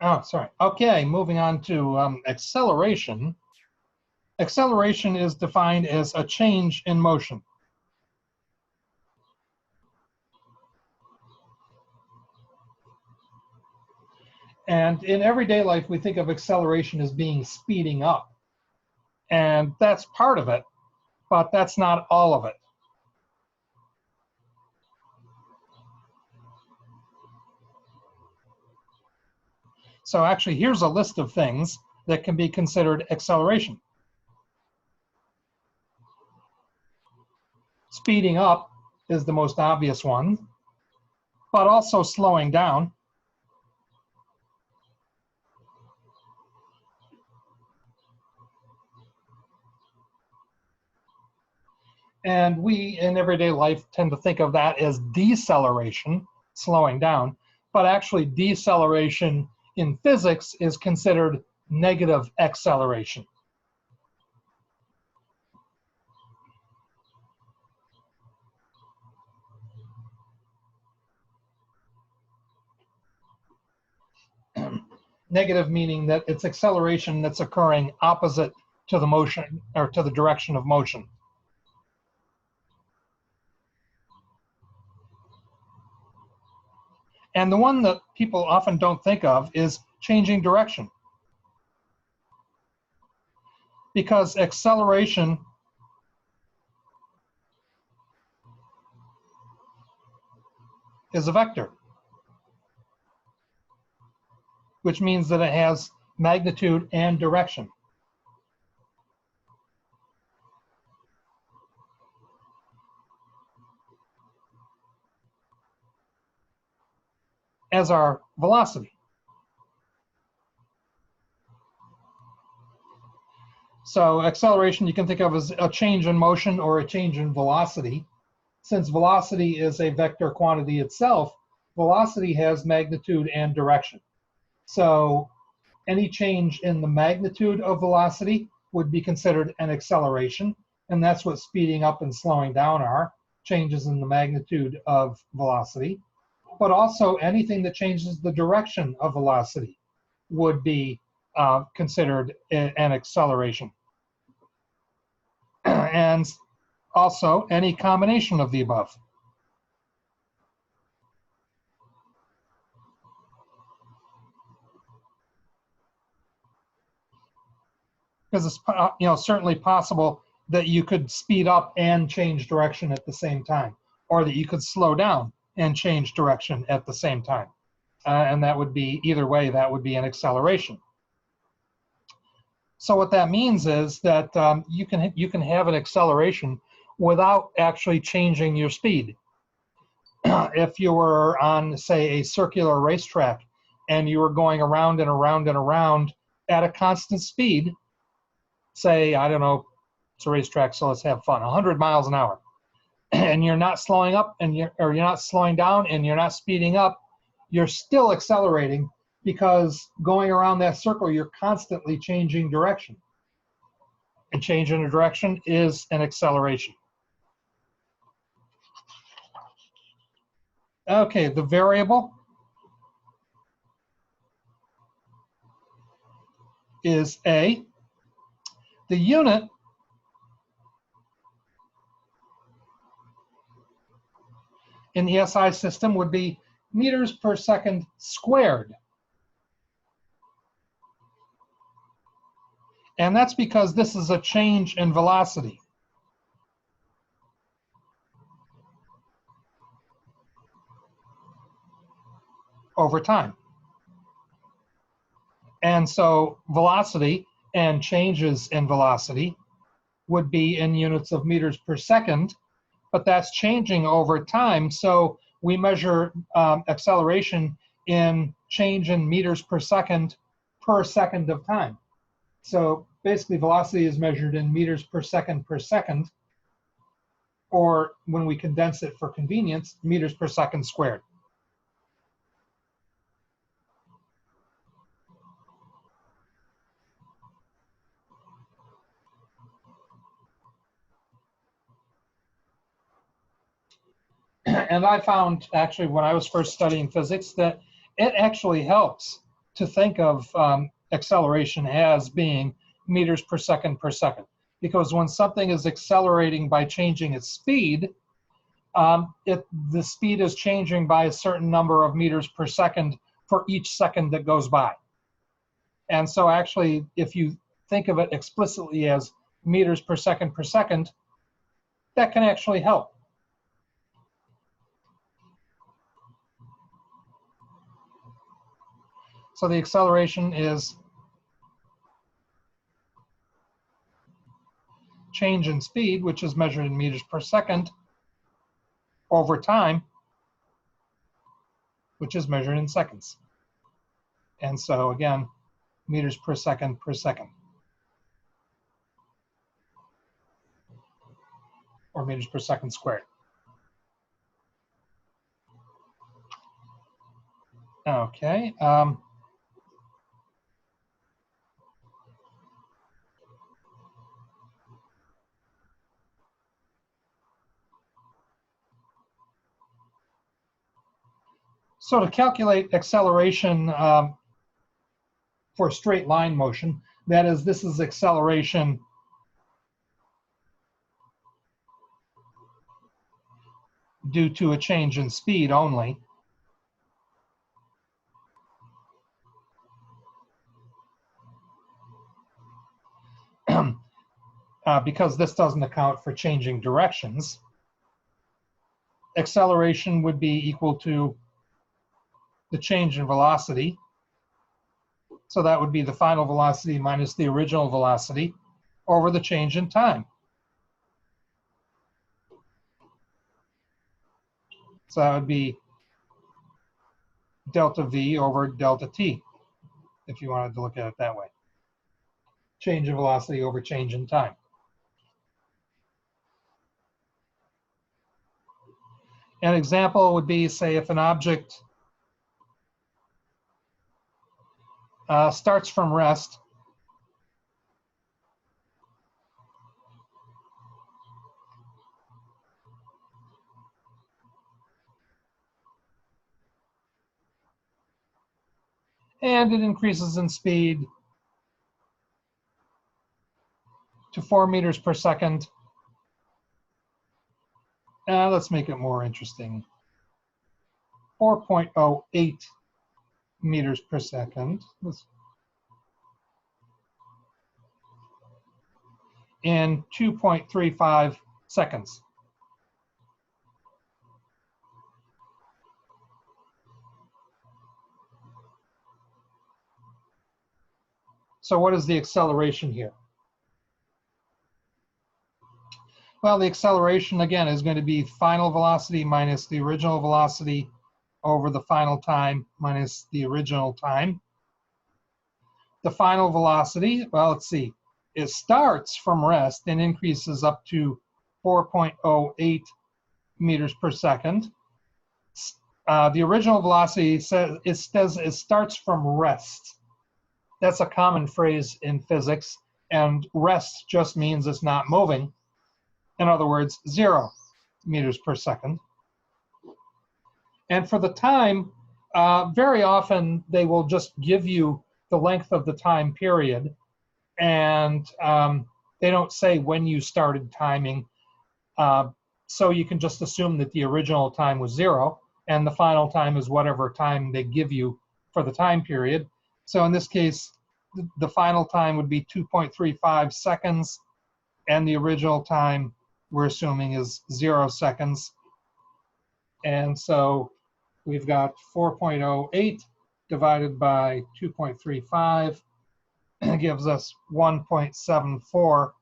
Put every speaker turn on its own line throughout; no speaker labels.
Oh, sorry. Okay, moving on to acceleration. Acceleration is defined as a change in motion. And in everyday life, we think of acceleration as being speeding up. And that's part of it, but that's not all of it. So actually, here's a list of things that can be considered acceleration. Speeding up is the most obvious one, but also slowing down. And we, in everyday life, tend to think of that as deceleration, slowing down, but actually deceleration in physics is considered negative acceleration. Negative meaning that it's acceleration that's occurring opposite to the motion or to the direction of motion. And the one that people often don't think of is changing direction. Because acceleration is a vector, which means that it has magnitude and direction. As our velocity. So acceleration you can think of as a change in motion or a change in velocity. Since velocity is a vector quantity itself, velocity has magnitude and direction. So any change in the magnitude of velocity would be considered an acceleration, and that's what speeding up and slowing down are, changes in the magnitude of velocity. But also anything that changes the direction of velocity would be considered an acceleration. And also any combination of the above. Because it's certainly possible that you could speed up and change direction at the same time, or that you could slow down and change direction at the same time. And that would be, either way, that would be an acceleration. So what that means is that you can have an acceleration without actually changing your speed. If you were on, say, a circular racetrack and you were going around and around and around at a constant speed, say, I don't know, it's a racetrack, so let's have fun, 100 miles an hour, and you're not slowing up and you're not slowing down and you're not speeding up, you're still accelerating, because going around that circle, you're constantly changing direction. And changing the direction is an acceleration. Okay, the variable is A. The unit in the SI system would be meters per second squared. And that's because this is a change in velocity. Over time. And so velocity and changes in velocity would be in units of meters per second, but that's changing over time. So we measure acceleration in change in meters per second of time. So basically velocity is measured in meters per second, or when we condense it for convenience, meters per second squared. And I found, actually, when I was first studying physics, that it actually helps to think of acceleration as being meters per second, because when something is accelerating by changing its speed, the speed is changing by a certain number of meters per second for each second that goes by. And so actually, if you think of it explicitly as meters per second, that can actually help. So the acceleration is change in speed, which is measured in meters per second, over time, which is measured in seconds. And so again, meters per second, or meters per second squared. Okay. So to calculate acceleration for straight line motion, that is, this is acceleration due to a change in speed only. Because this doesn't account for changing directions, acceleration would be equal to the change in velocity. So that would be the final velocity minus the original velocity over the change in time. So that would be delta V over delta T, if you wanted to look at it that way. Change in velocity over change in time. An example would be, say, if an object starts from rest and it increases in speed to 4 meters per second. Let's make it more interesting. 4.08 meters per second. In 2.35 seconds. So what is the acceleration here? Well, the acceleration, again, is going to be final velocity minus the original velocity over the final time minus the original time. The final velocity, well, let's see, it starts from rest and increases up to 4.08 meters per second. The original velocity says it starts from rest. That's a common phrase in physics, and rest just means it's not moving. In other words, 0 meters per second. And for the time, very often they will just give you the length of the time period, and they don't say when you started timing. So you can just assume that the original time was 0, and the final time is whatever time they give you for the time period. So in this case, the final time would be 2.35 seconds, and the original time we're assuming is 0 seconds. And so we've got 4.08 divided by 2.35 gives us 1.74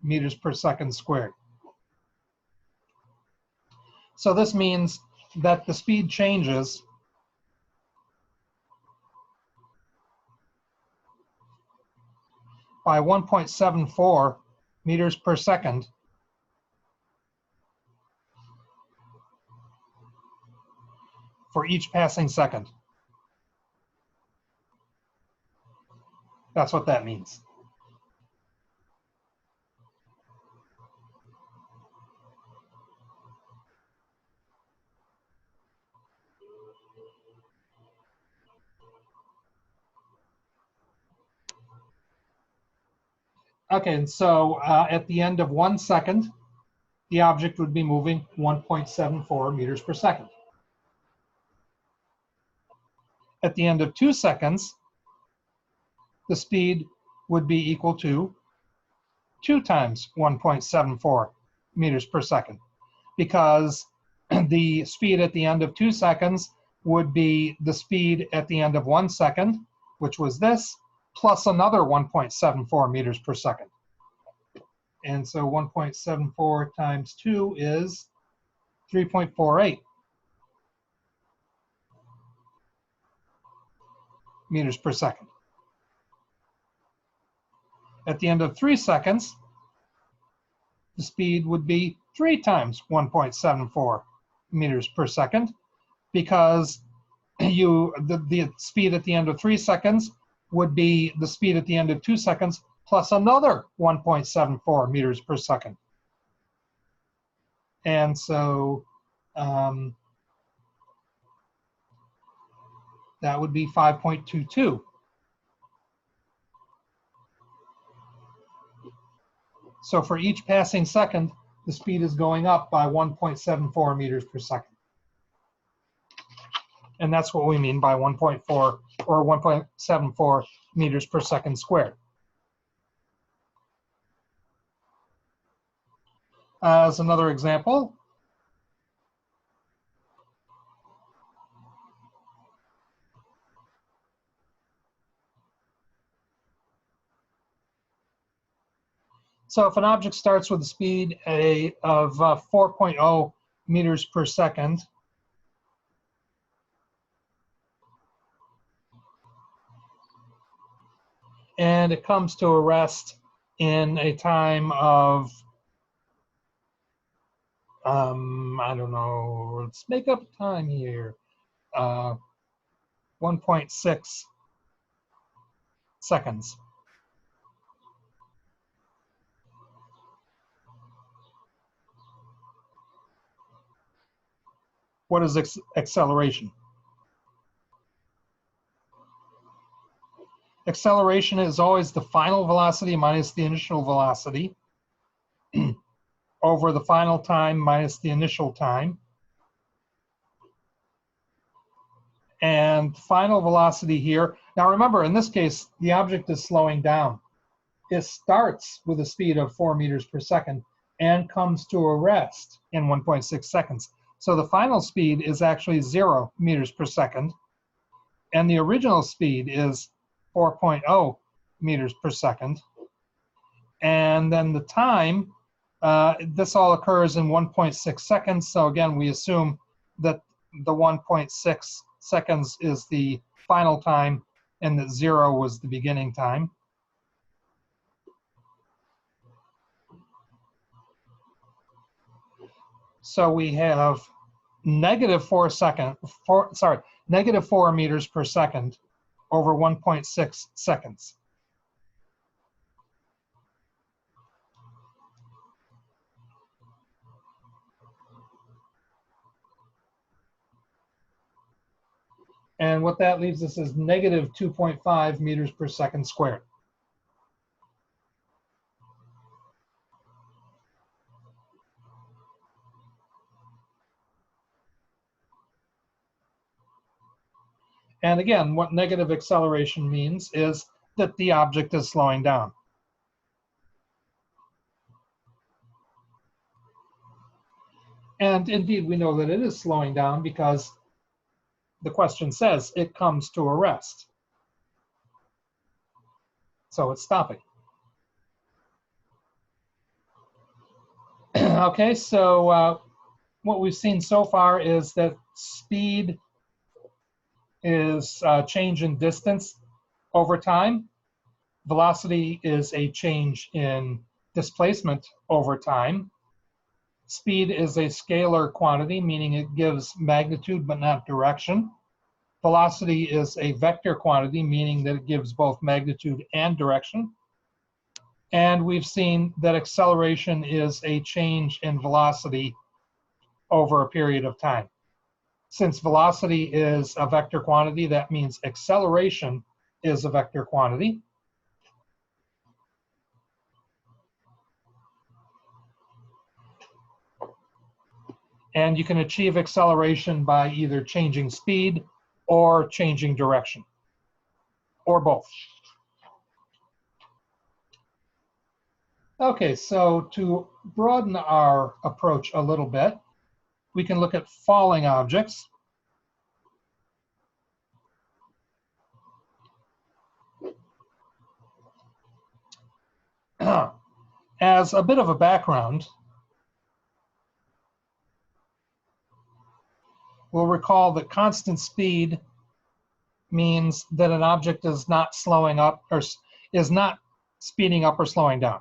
meters per second squared. So this means that the speed changes by 1.74 meters per second for each passing second. That's what that means. Okay, and so at the end of 1 second, the object would be moving 1.74 meters per second. At the end of 2 seconds, the speed would be equal to 2 times 1.74 meters per second, because the speed at the end of 2 seconds would be the speed at the end of 1 second, which was this, plus another 1.74 meters per second. And so 1.74 times 2 is 3.48 meters per second. At the end of 3 seconds, the speed would be 3 times 1.74 meters per second, because the speed at the end of 3 seconds would be the speed at the end of 2 seconds plus another 1.74 meters per second. And so that would be 5.22. So for each passing second, the speed is going up by 1.74 meters per second. And that's what we mean by 1.4 or 1.74 meters per second squared. As another example, so if an object starts with a speed of 4.0 meters per second, and it comes to a rest in a time of, I don't know, let's make up time here, 1.6 seconds. What is acceleration? Acceleration is always the final velocity minus the initial velocity over the final time minus the initial time. And final velocity here. Now remember, in this case, the object is slowing down. It starts with a speed of 4 meters per second and comes to a rest in 1.6 seconds. So the final speed is actually 0 meters per second. And the original speed is 4.0 meters per second. And then the time, this all occurs in 1.6 seconds. So again, we assume that the 1.6 seconds is the final time and that 0 was the beginning time. So we have negative 4 meters per second over 1.6 seconds. And what that leaves us is negative 2.5 meters per second squared. And again, what negative acceleration means is that the object is slowing down. And indeed, we know that it is slowing down because the question says it comes to a rest. So it's stopping. Okay, so what we've seen so far is that speed is change in distance over time. Velocity is a change in displacement over time. Speed is a scalar quantity, meaning it gives magnitude but not direction. Velocity is a vector quantity, meaning that it gives both magnitude and direction. And we've seen that acceleration is a change in velocity over a period of time. Since velocity is a vector quantity, that means acceleration is a vector quantity. And you can achieve acceleration by either changing speed or changing direction, or both. Okay, so to broaden our approach a little bit, we can look at falling objects. As a bit of a background, we'll recall that constant speed means that an object is not slowing up or is not speeding up or slowing down.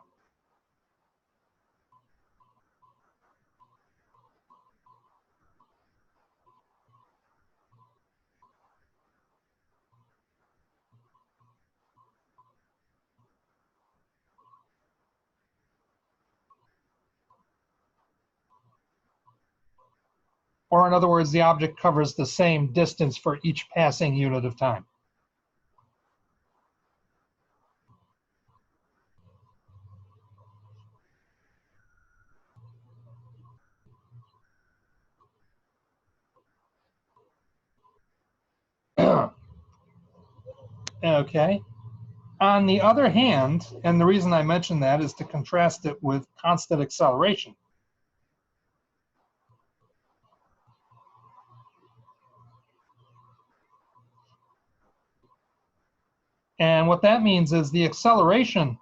Or in other words, the object covers the same distance for each passing unit of time. Okay. On the other hand, and the reason I mention that is to contrast it with constant acceleration. And what that means is the acceleration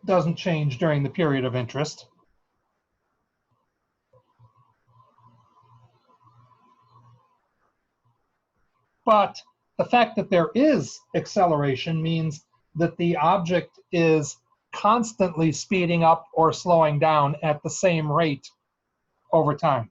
doesn't change during the period of interest. But the fact that there is acceleration means that the object is constantly speeding up or slowing down at the same rate over time.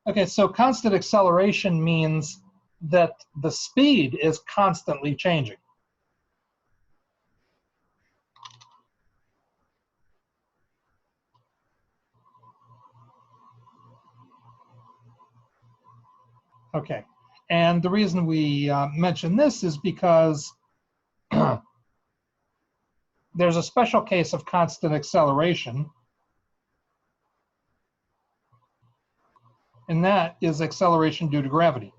Okay, so constant acceleration means that the speed is constantly changing. Okay, and the reason we mention this is because there's a special case of constant acceleration, and that is acceleration due to gravity.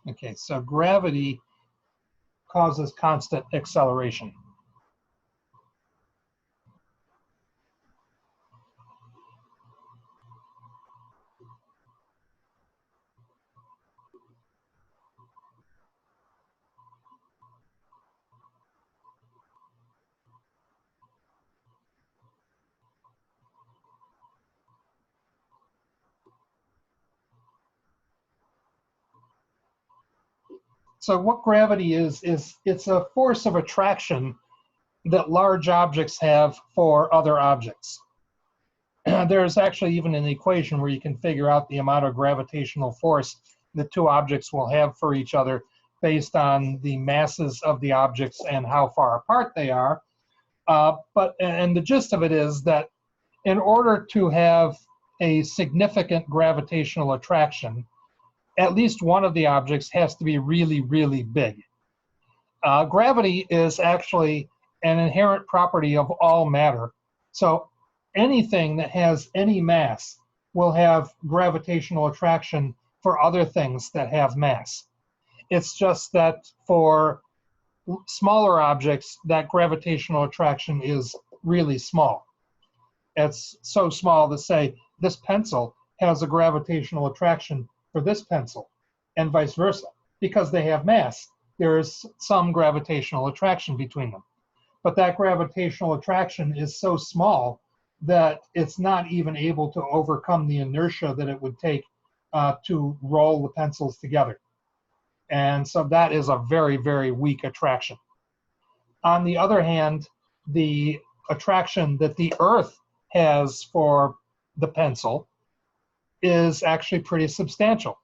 Okay, so gravity causes constant acceleration. So what gravity is it's a force of attraction that large objects have for other objects. There's actually even an equation where you can figure out the amount of gravitational force the two objects will have for each other based on the masses of the objects and how far apart they are. And the gist of it is that in order to have a significant gravitational attraction, at least one of the objects has to be really, really big. Gravity is actually an inherent property of all matter. So anything that has any mass will have gravitational attraction for other things that have mass. It's just that for smaller objects, that gravitational attraction is really small. It's so small to say this pencil has a gravitational attraction for this pencil and vice versa because they have mass. there's some gravitational attraction between them. But that gravitational attraction is so small that it's not even able to overcome the inertia that it would take to roll the pencils together. And so that is a very, very weak attraction. On the other hand, the attraction that the Earth has for the pencil is actually pretty substantial.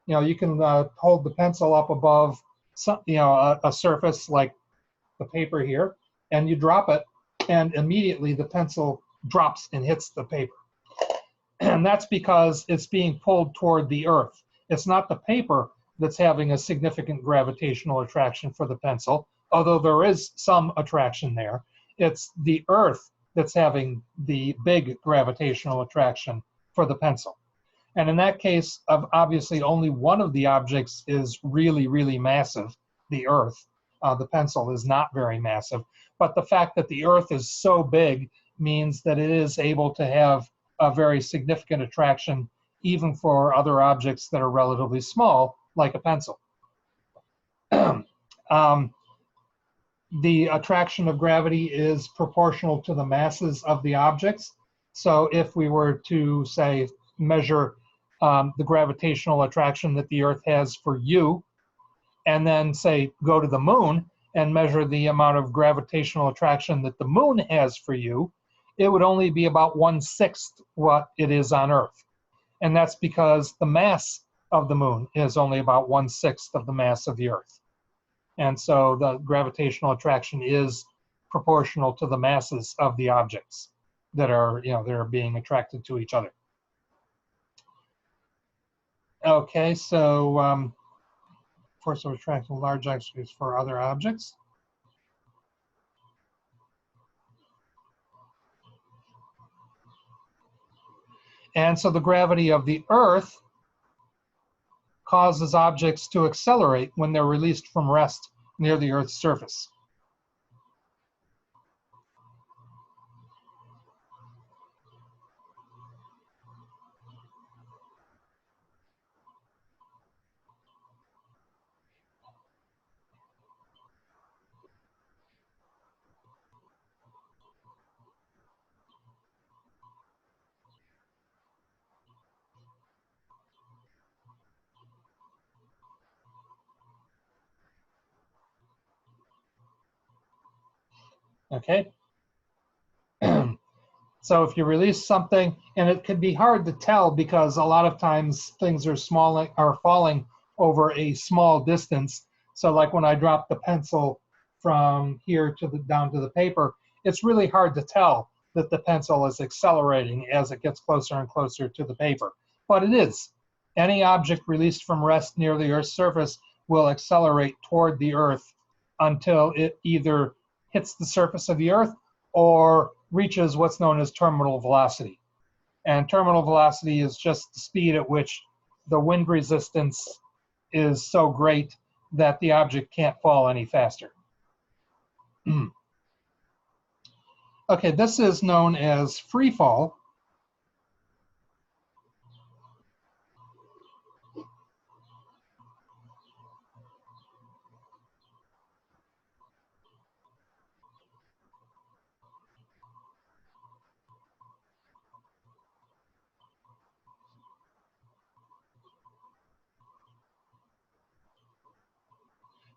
You know, you can hold the pencil up above some, a surface like the paper here, and you drop it, and immediately the pencil drops and hits the paper. And that's because it's being pulled toward the Earth. It's not the paper that's having a significant gravitational attraction for the pencil, although there is some attraction there. It's the Earth that's having the big gravitational attraction for the pencil. And in that case, obviously only one of the objects is really, really massive, the Earth. The pencil is not very massive. But the fact that the Earth is so big means that it is able to have a very significant attraction even for other objects that are relatively small, like a pencil. The attraction of gravity is proportional to the masses of the objects. So if we were to, say, measure the gravitational attraction that the Earth has for you, and then, say, go to the moon and measure the amount of gravitational attraction that the moon has for you, it would only be about 1/6 what it is on Earth. And that's because the mass of the moon is only about 1/6 of the mass of the Earth. And so the gravitational attraction is proportional to the masses of the objects that are, that are being attracted to each other. Okay, so force of attraction of large objects for other objects. And so the gravity of the Earth causes objects to accelerate when they're released from rest near the Earth's surface. Okay. So if you release something, and it can be hard to tell because a lot of times things are falling over a small distance. So like when I drop the pencil from here to down to the paper, it's really hard to tell that the pencil is accelerating as it gets closer and closer to the paper. But it is. Any object released from rest near the Earth's surface will accelerate toward the Earth until it either hits the surface of the Earth or reaches what's known as terminal velocity. And terminal velocity is just the speed at which the wind resistance is so great that the object can't fall any faster. Okay, this is known as free fall.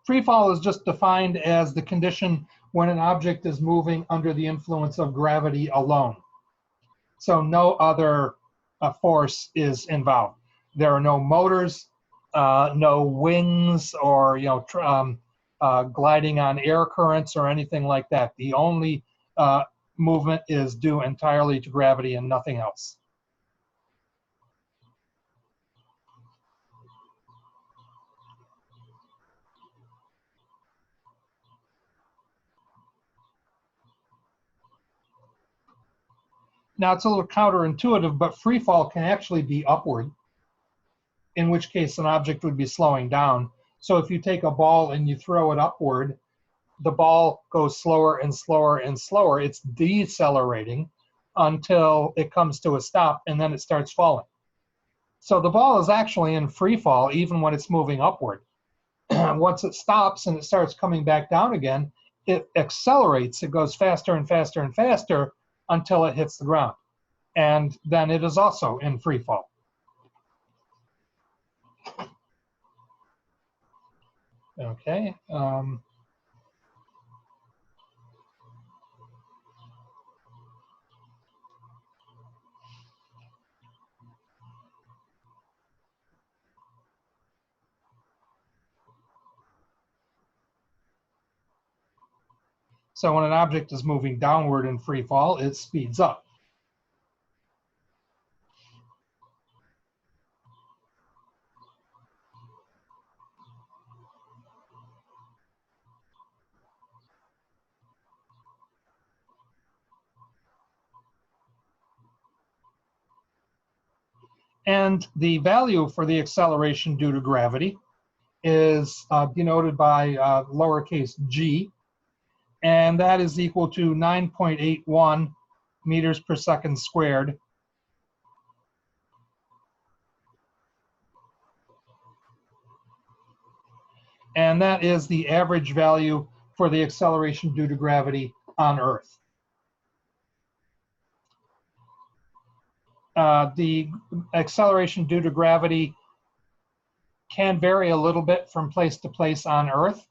Free fall is just defined as the condition when an object is moving under the influence of gravity alone. So no other force is involved. There are no motors, no wings, or gliding on air currents or anything like that. The only movement is due entirely to gravity and nothing else. Now it's a little counterintuitive, but free fall can actually be upward, in which case an object would be slowing down. So if you take a ball and you throw it upward, the ball goes slower and slower and slower. It's decelerating until it comes to a stop, and then it starts falling. So the ball is actually in free fall even when it's moving upward. once it stops and it starts coming back down again, it accelerates. It goes faster and faster and faster until it hits the ground. And then it is also in free fall. Okay. So when an object is moving downward in free fall, it speeds up. And the value for the acceleration due to gravity is denoted by lowercase g, and that is equal to 9.81 meters per second squared. And that is the average value for the acceleration due to gravity on Earth. The acceleration due to gravity can vary a little bit from place to place on Earth,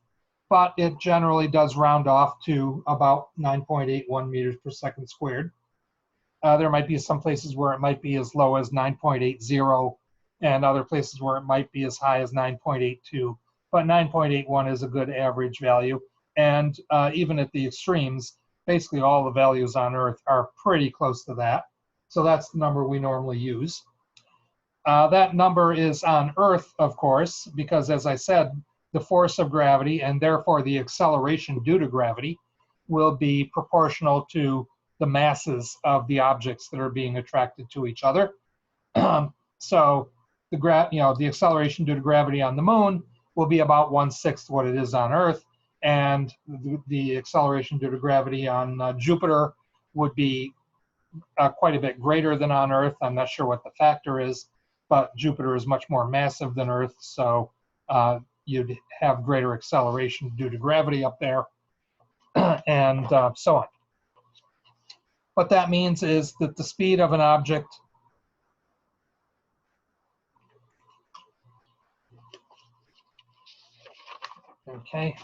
but it generally does round off to about 9.81 meters per second squared. There might be some places where it might be as low as 9.80 and other places where it might be as high as 9.82, but 9.81 is a good average value. And even at the extremes, basically all the values on Earth are pretty close to that. So that's the number we normally use. That number is on Earth, of course, because as I said, the force of gravity and therefore the acceleration due to gravity will be proportional to the masses of the objects that are being attracted to each other. So the acceleration due to gravity on the moon will be about 1/6 what it is on Earth, and the acceleration due to gravity on Jupiter would be quite a bit greater than on Earth. I'm not sure what the factor is, but Jupiter is much more massive than Earth, so you'd have greater acceleration due to gravity up there, and so on. What that means is that the speed of an object okay.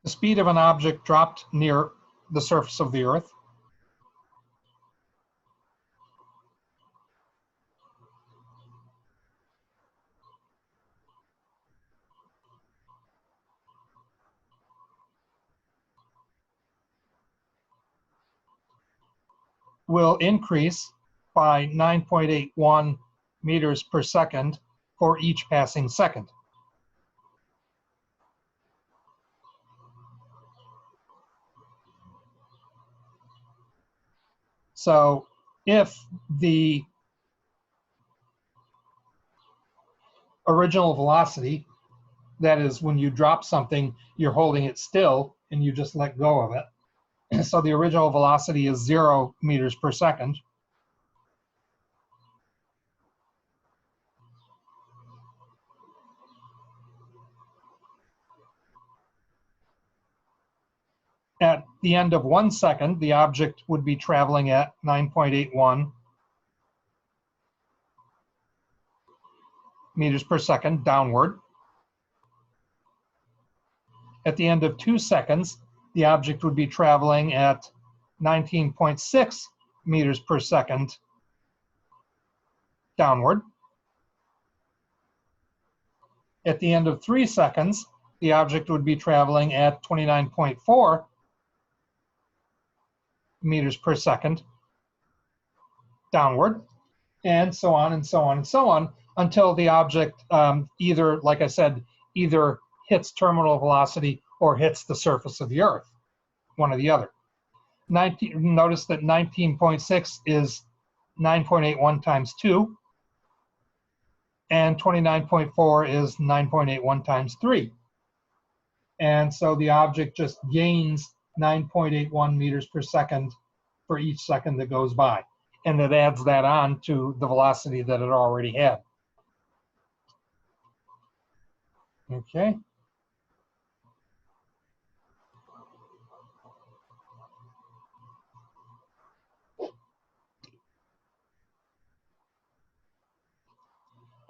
The speed of an object dropped near the surface of the Earth will increase by 9.81 meters per second for each passing second. So if the original velocity, that is when you drop something, you're holding it still and you just let go of it. So the original velocity is 0 meters per second. At the end of 1 second, the object would be traveling at 9.81 meters per second downward. At the end of 2 seconds, the object would be traveling at 19.6 meters per second downward. At the end of 3 seconds, the object would be traveling at 29.4 meters per second downward, and so on and so on and so on, until the object either, like I said, either hits terminal velocity or hits the surface of the Earth, one or the other. Notice that 19.6 is 9.81 times 2, and 29.4 is 9.81 times 3. And so the object just gains 9.81 meters per second for each second that goes by. and it adds that on to the velocity that it already had. Okay.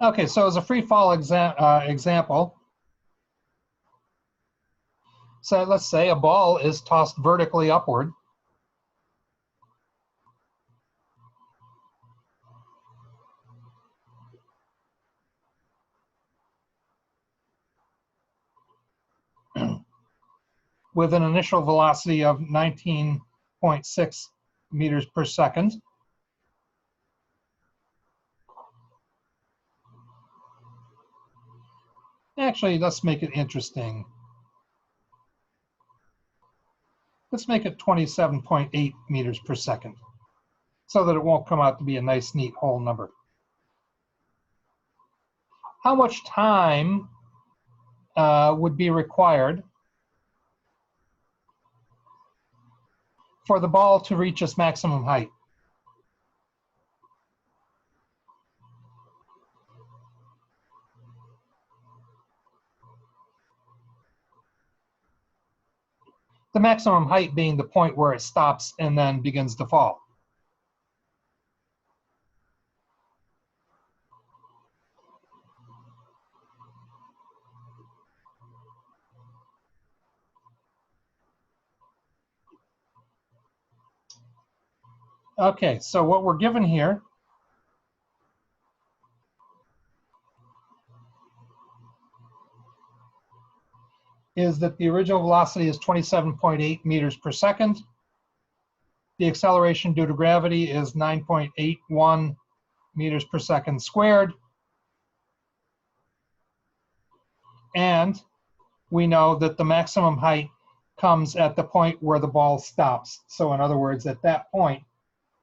Okay, so as a free fall example, so let's say a ball is tossed vertically upward. With an initial velocity of 19.6 meters per second. Actually, let's make it interesting. Let's make it 27.8 meters per second so that it won't come out to be a nice, neat whole number. How much time would be required for the ball to reach its maximum height? The maximum height being the point where it stops and then begins to fall. Okay, so what we're given here is that the original velocity is 27.8 meters per second. The acceleration due to gravity is 9.81 meters per second squared. And we know that the maximum height comes at the point where the ball stops. So in other words, at that point,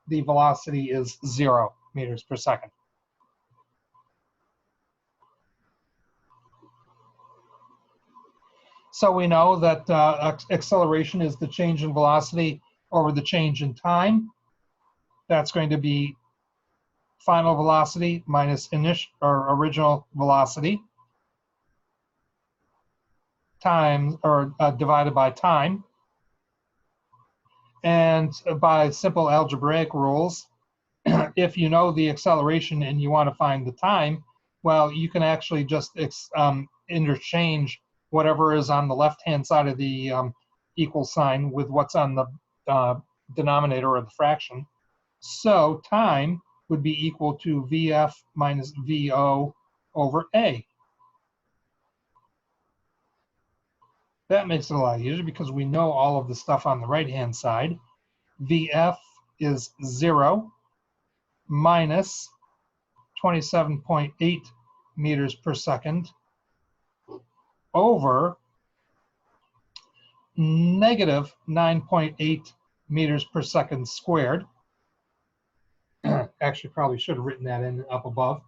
the velocity is 0 meters per second. So we know that acceleration is the change in velocity over the change in time. That's going to be final velocity minus original velocity times or divided by time. And by simple algebraic rules, if you know the acceleration and you want to find the time, well, you can actually just interchange whatever is on the left-hand side of the equal sign with what's on the denominator of the fraction. So time would be equal to VF minus VO over A. That makes it a lot easier because we know all of the stuff on the right-hand side. VF is 0 minus 27.8 meters per second over negative 9.8 meters per second squared. Actually, probably should have written that in up above.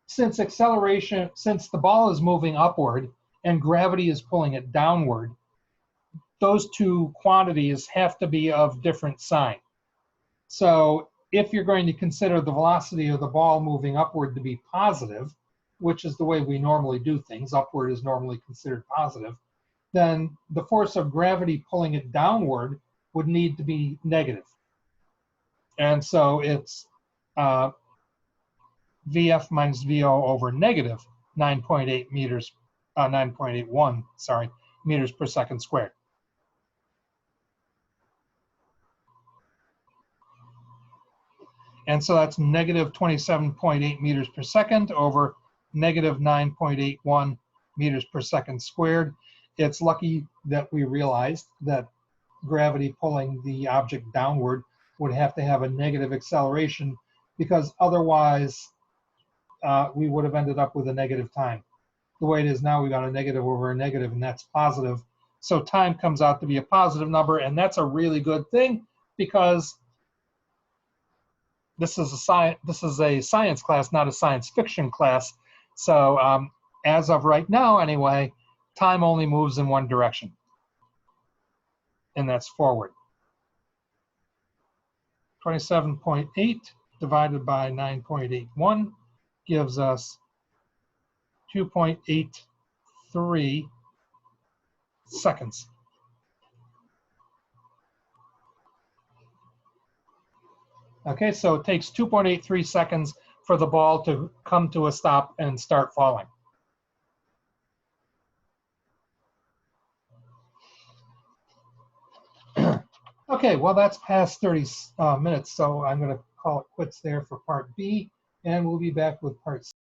Since the ball is moving upward and gravity is pulling it downward, those two quantities have to be of different sign. So if you're going to consider the velocity of the ball moving upward to be positive, which is the way we normally do things, upward is normally considered positive, then the force of gravity pulling it downward would need to be negative. And so it's VF minus VO over negative 9.8 meters, 9.81, sorry, meters per second squared. And so that's negative 27.8 meters per second over negative 9.81 meters per second squared. It's lucky that we realized that gravity pulling the object downward would have to have a negative acceleration, because otherwise we would have ended up with a negative time. The way it is now, we got a negative over a negative, and that's positive. So time comes out to be a positive number, and that's a really good thing, because this is a science class, not a science fiction class. So as of right now, anyway, time only moves in one direction, and that's forward. 27.8 divided by 9.81 gives us 2.83 seconds. Okay, so it takes 2.83 seconds for the ball to come to a stop and start falling. Okay, well, that's past 30 minutes, so I'm going to call it quits there for part B, and we'll be back with part C.